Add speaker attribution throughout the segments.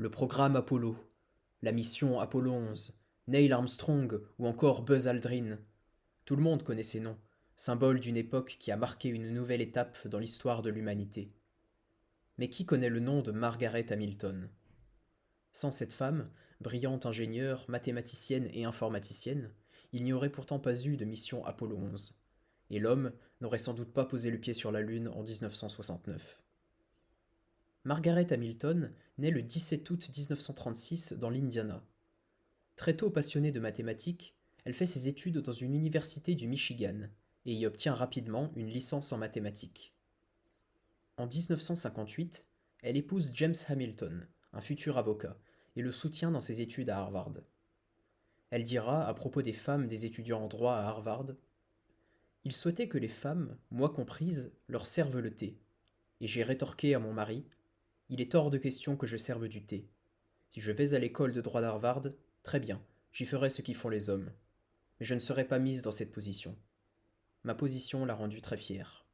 Speaker 1: le programme Apollo, la mission Apollo 11, Neil Armstrong ou encore Buzz Aldrin. Tout le monde connaît ces noms, symboles d'une époque qui a marqué une nouvelle étape dans l'histoire de l'humanité. Mais qui connaît le nom de Margaret Hamilton? Sans cette femme, brillante ingénieure, mathématicienne et informaticienne, il n'y aurait pourtant pas eu de mission Apollo 11, et l'homme n'aurait sans doute pas posé le pied sur la Lune en 1969. Margaret Hamilton naît le 17 août 1936 dans l'Indiana. Très tôt passionnée de mathématiques, elle fait ses études dans une université du Michigan et y obtient rapidement une licence en mathématiques. En 1958, elle épouse James Hamilton, un futur avocat, et le soutient dans ses études à Harvard. Elle dira à propos des femmes des étudiants en droit à Harvard: Il souhaitait que les femmes, moi comprise, leur servent le thé. Et j'ai rétorqué à mon mari: Il est hors de question que je serve du thé. Si je vais à l'école de droit d'Harvard, très bien, j'y ferai ce qu'y font les hommes. Mais je ne serai pas mise dans cette position. Ma position l'a rendue très fière.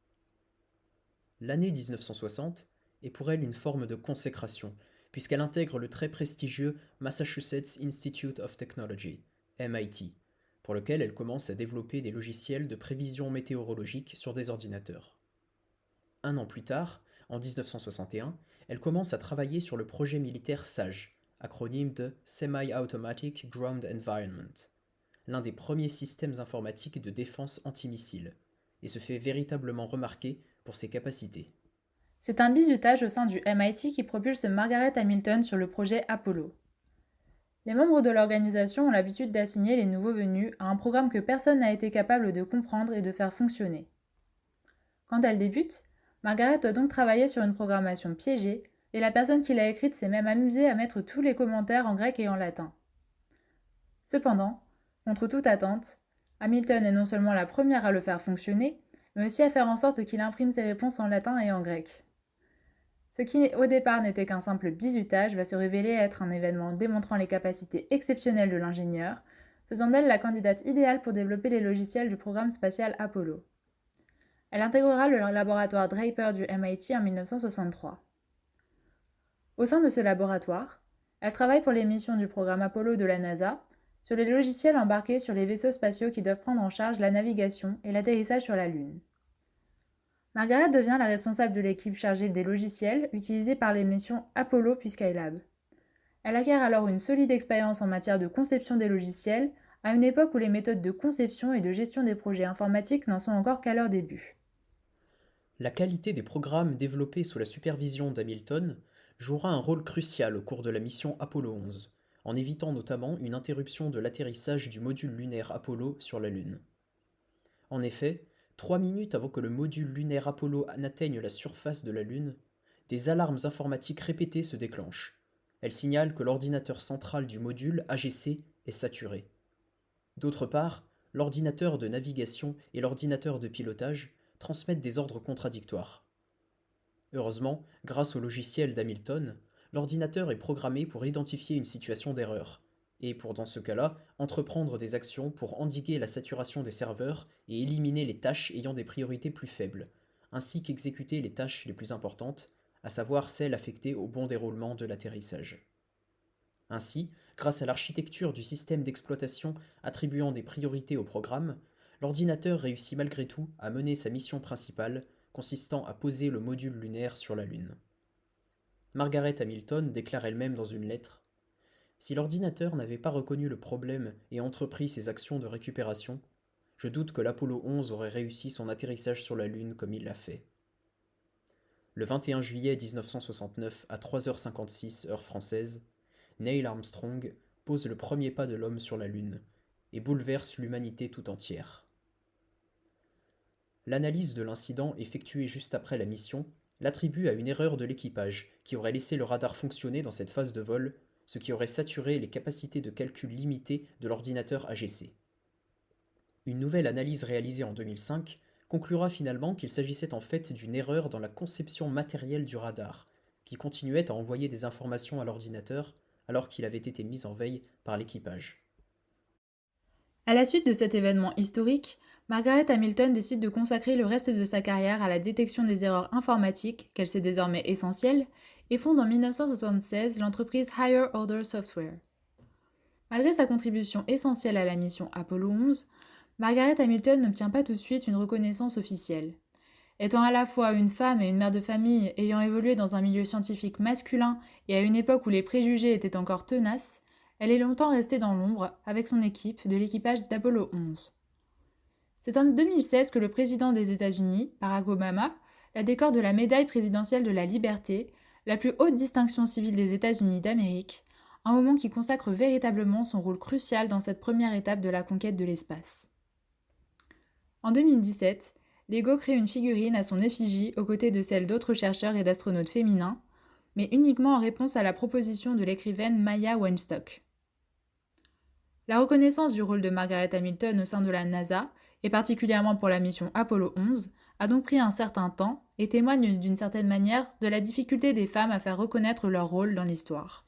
Speaker 1: L'année 1960 est pour elle une forme de consécration, puisqu'elle intègre le très prestigieux Massachusetts Institute of Technology, MIT, pour lequel elle commence à développer des logiciels de prévision météorologique sur des ordinateurs. Un an plus tard, en 1961, elle commence à travailler sur le projet militaire SAGE, acronyme de Semi-Automatic Ground Environment, l'un des premiers systèmes informatiques de défense antimissiles, et se fait véritablement remarquer pour ses capacités.
Speaker 2: C'est un bizutage au sein du MIT qui propulse Margaret Hamilton sur le projet Apollo. Les membres de l'organisation ont l'habitude d'assigner les nouveaux venus à un programme que personne n'a été capable de comprendre et de faire fonctionner. Quand elle débute, Margaret doit donc travailler sur une programmation piégée, et la personne qui l'a écrite s'est même amusée à mettre tous les commentaires en grec et en latin. Cependant, contre toute attente, Hamilton est non seulement la première à le faire fonctionner, mais aussi à faire en sorte qu'il imprime ses réponses en latin et en grec. Ce qui au départ n'était qu'un simple bizutage va se révéler être un événement démontrant les capacités exceptionnelles de l'ingénieur, faisant d'elle la candidate idéale pour développer les logiciels du programme spatial Apollo. Elle intégrera le laboratoire Draper du MIT en 1963. Au sein de ce laboratoire, elle travaille pour les missions du programme Apollo de la NASA, sur les logiciels embarqués sur les vaisseaux spatiaux qui doivent prendre en charge la navigation et l'atterrissage sur la Lune. Margaret devient la responsable de l'équipe chargée des logiciels utilisés par les missions Apollo puis Skylab. Elle acquiert alors une solide expérience en matière de conception des logiciels, à une époque où les méthodes de conception et de gestion des projets informatiques n'en sont encore qu'à leur début.
Speaker 1: La qualité des programmes développés sous la supervision d'Hamilton jouera un rôle crucial au cours de la mission Apollo 11, en évitant notamment une interruption de l'atterrissage du module lunaire Apollo sur la Lune. En effet, 3 minutes avant que le module lunaire Apollo n'atteigne la surface de la Lune, des alarmes informatiques répétées se déclenchent. Elles signalent que l'ordinateur central du module AGC est saturé. D'autre part, l'ordinateur de navigation et l'ordinateur de pilotage transmettent des ordres contradictoires. Heureusement, grâce au logiciel d'Hamilton, l'ordinateur est programmé pour identifier une situation d'erreur, et pour dans ce cas-là, entreprendre des actions pour endiguer la saturation des serveurs et éliminer les tâches ayant des priorités plus faibles, ainsi qu'exécuter les tâches les plus importantes, à savoir celles affectées au bon déroulement de l'atterrissage. Ainsi, grâce à l'architecture du système d'exploitation attribuant des priorités au programme, l'ordinateur réussit malgré tout à mener sa mission principale, consistant à poser le module lunaire sur la Lune. Margaret Hamilton déclare elle-même dans une lettre: Si l'ordinateur n'avait pas reconnu le problème et entrepris ses actions de récupération, je doute que l'Apollo 11 aurait réussi son atterrissage sur la Lune comme il l'a fait. Le 21 juillet 1969 à 3h56 heure française, Neil Armstrong pose le premier pas de l'homme sur la Lune et bouleverse l'humanité tout entière. L'analyse de l'incident effectuée juste après la mission l'attribue à une erreur de l'équipage qui aurait laissé le radar fonctionner dans cette phase de vol, ce qui aurait saturé les capacités de calcul limitées de l'ordinateur AGC. Une nouvelle analyse réalisée en 2005 conclura finalement qu'il s'agissait en fait d'une erreur dans la conception matérielle du radar, qui continuait à envoyer des informations à l'ordinateur alors qu'il avait été mis en veille par l'équipage.
Speaker 2: À la suite de cet événement historique, Margaret Hamilton décide de consacrer le reste de sa carrière à la détection des erreurs informatiques, qu'elle sait désormais essentielles, et fonde en 1976 l'entreprise Higher Order Software. Malgré sa contribution essentielle à la mission Apollo 11, Margaret Hamilton n'obtient pas tout de suite une reconnaissance officielle. Étant à la fois une femme et une mère de famille ayant évolué dans un milieu scientifique masculin et à une époque où les préjugés étaient encore tenaces, elle est longtemps restée dans l'ombre avec son équipe de l'équipage d'Apollo 11. C'est en 2016 que le président des États-Unis, Barack Obama, la décore de la médaille présidentielle de la liberté, la plus haute distinction civile des États-Unis d'Amérique, un moment qui consacre véritablement son rôle crucial dans cette première étape de la conquête de l'espace. En 2017, Lego crée une figurine à son effigie aux côtés de celle d'autres chercheurs et d'astronautes féminins, mais uniquement en réponse à la proposition de l'écrivaine Maya Weinstock. La reconnaissance du rôle de Margaret Hamilton au sein de la NASA, et particulièrement pour la mission Apollo 11, a donc pris un certain temps et témoigne d'une certaine manière de la difficulté des femmes à faire reconnaître leur rôle dans l'histoire.